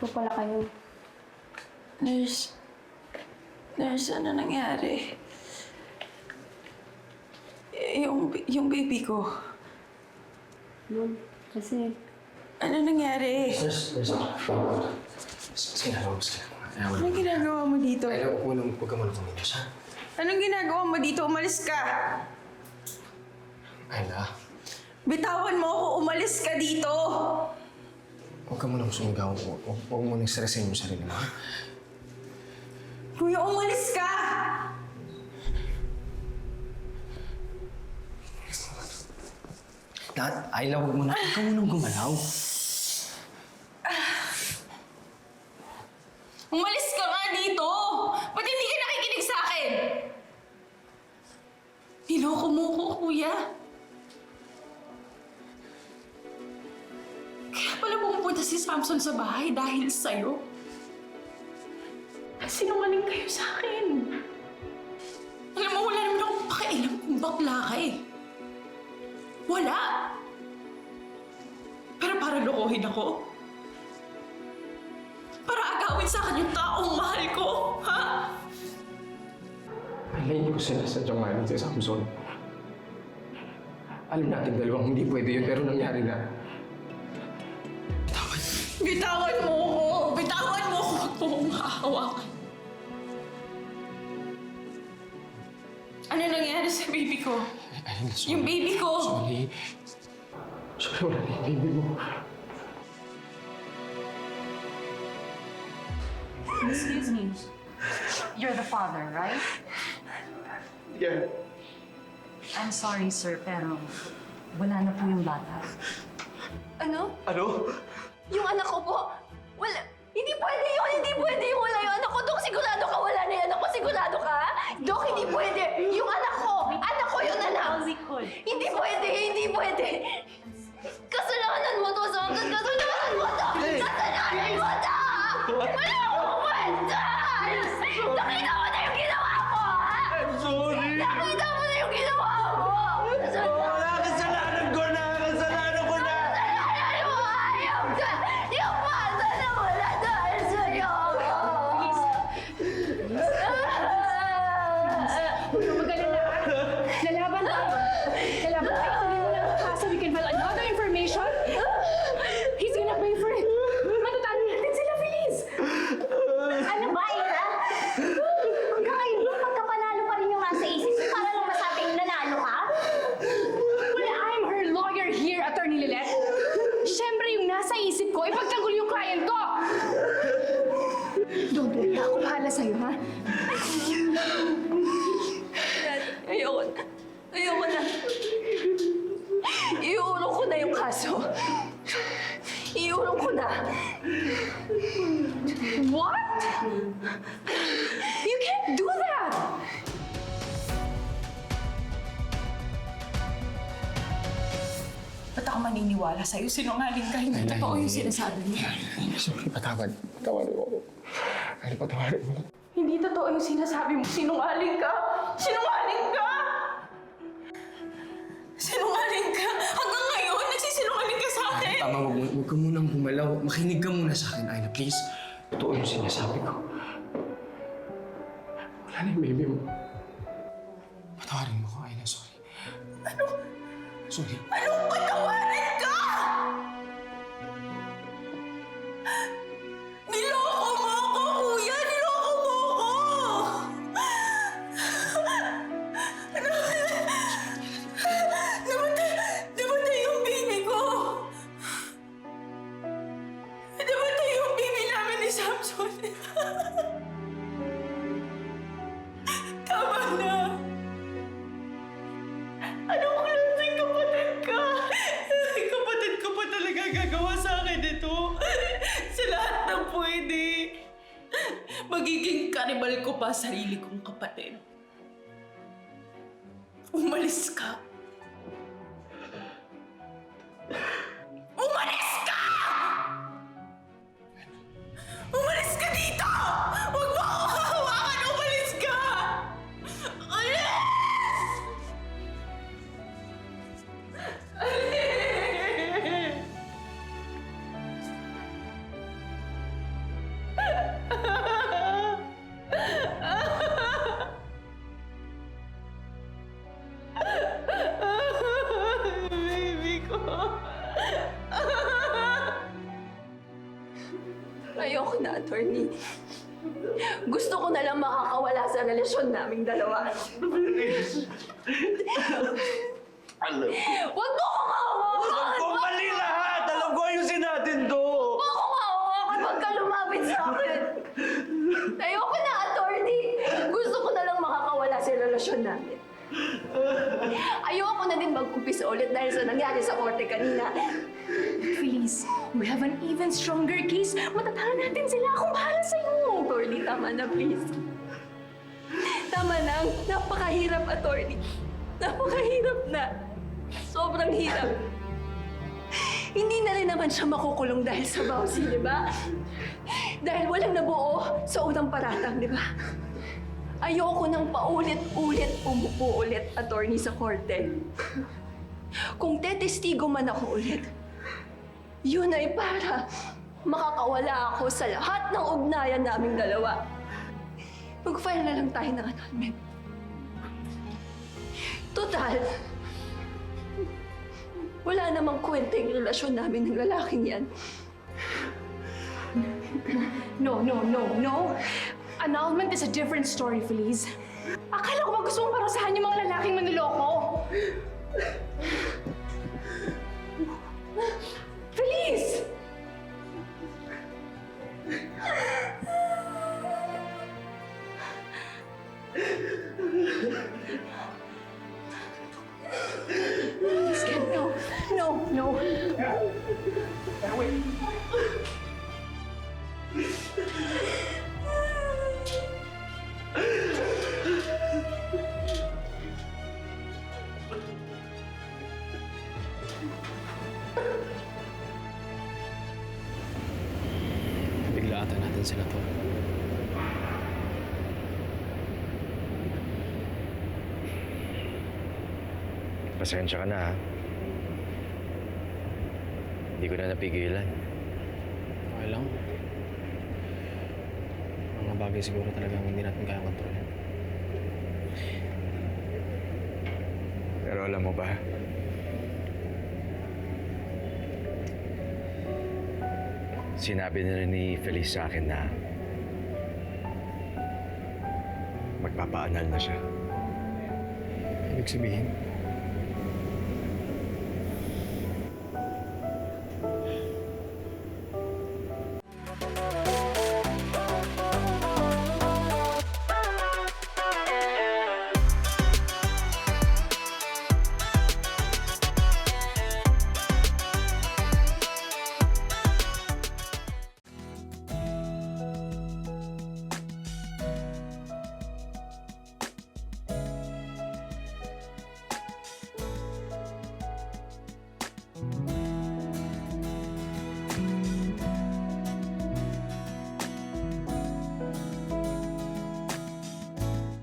po pala kayo. Nurse, ano nangyari? Yung baby ko. Ma'am, kasi... Ano nangyari? Sige, Anong ginagawa mo dito? Ayla, huwag ka muna kumilos, ha? Anong ginagawa mo dito? Umalis ka! Ayla, Bitawan mo ako! Umalis ka dito! huwag ka muna sumigaw. Huwag mo nang stressin yung sarili mo, ha? Kuya, umalis ka! Ayla, huwag ka munang gumalaw. Umalis ka nga dito! Ba't hindi ka nakikinig sa akin? Niloko mo ko, kuya. Kaya pala pumupunta si Samson sa bahay dahil sa'yo. Sinungaling kayo sa akin. Alam mo, wala naman akong pakialam kung bakla ka eh. Wala! Pero para lokohin ako? Para agawin sa akin yung taong mahal ko, ha? Ayla, hindi ko sinasadyang ngayon si Samson. Alam natin dalawang hindi pwede yun, pero nangyari na. Bitawan mo ko! Bitawan mo ko! Huwag mo akong hahawakan. Ano nangyari sa baby ko? Ayla, sorry. Yung baby ko! Sorry. Wala na yung baby mo. Excuse me. You're the father, right? Yeah. I'm sorry, sir, pero wala na po yung bata. Ano? Ano? Yung anak ko po! Wala! Hindi pwede yun! Hindi pwede yung wala yung anak ko! Dok, sigurado ka wala na yung anak ko! Sigurado ka? Dok, hindi pwede! Yung anak ko! Anak ko yung anak! Hindi pwede! Hindi pwede! Kasalanan mo to, Samson! Kasalanan mo to! Kasalanan mo to! Wala akong kwenta! Nakita mo na yung ginawa mo, ha? I'm sorry! Nakita mo na yung ginawa mo! Kasalanan ko na! Kasalanan ko na! Kasalanan mo, ayaw ka! Yung bata na wala dahil sa'yo! Huwag kang mag-alala. Lalaban tayo. Lalaban tayo. Tuloy mo lang ang kaso. We can file another information. He's gonna pay for it. Matatalo natin sila, Feliz. Ano ba, Ira? Kakain mo, pagkapanalo pa rin yung nasa isip mo para lang masabing nanalo ka? Well, I'm her lawyer here, Attorney Lilet. Siyempre, yung nasa isip ko, ipagtanggol yung client ko. Don't worry, ako bahala sa'yo, ha? Ayoko na. Ayoko na. Iuurong ko na yung kaso. Iuurong ko na. What? You can't do that! Ba't ako maniniwala sa'yo? Sinungaling ka. Hindi Ayla, totoo yung hindi. sinasabi mo. Sorry, patawad. Patawarin mo. Ayla, patawarin mo. Hindi totoo yung sinasabi mo. Sinungaling ka! Sinungaling ka! Sinungaling ka! Hanggang ngayon, nagsisinungaling ka sa akin! Tama, huwag ka munang bumalaw. Makinig ka muna sa akin, Ayla, please. Totoo yung sinasabi ko. Wala na yung baby mo. Patawarin mo ko, Ayla. Sorry. Ano? Sorry. Anong patawarin ka? Niloko mo ako, kuya! Niloko mo ako! Namatay yung baby ko! Namatay yung baby namin ni Samson! Tama na! Anong klaseng kapatid ka? Kapatid ko pa talaga gagawa sa akin ito. Sa lahat ng pwede. Magiging kanibal ko pa sarili kong kapatid. Umalis ka. Umalis ka! Umalis ka dito! Huwag mo ako hahawakan! Umalis ka! Alis! Alis! attorney. Gusto ko na lang makakawala sa relasyon naming dalawa. Alam ko. Huwag mo akong hawakan! Kung mali lahat! Alam ko ayusin natin to! Huwag mo akong hawakan! Huwag ka lumapit sa akin! Ayoko na, attorney! Gusto ko na lang makakawala sa relasyon namin. Ayoko na din mag-umpisa ulit dahil sa nangyari sa korte kanina. Feliz, we have an even stronger case. Matatahan natin sila. Akong bahala sa'yo. Attorney, tama na, please. Tama na. Napakahirap, attorney. Napakahirap na. Sobrang hirap. Hindi na rin naman siya makukulong dahil sa bawsi, di ba? Dahil walang nabuo sa unang paratang, di ba? Ayoko nang paulit-ulit umupo ulit, attorney, sa korte. Kung tetestigo man ako ulit, yun ay para makakawala ako sa lahat ng ugnayan naming dalawa. Mag-file na lang tayo ng annulment. Total, wala namang kwenta yung relasyon namin ng lalaking yan. No. Annulment is a different story, Feliz. Akala ko ba gusto mong parusahan yung mga lalaking manloloko? Feliz! No. Biglaatan natin sila to. Pasensya ka na, ha? Hindi ko na napigilan. Okay lang. Mga bagay siguro talagang hindi natin kaya kontrolin. Pero alam mo ba? Sinabi na rin ni Feliz sa akin na magpapa-anal na siya. Ibig sabihin,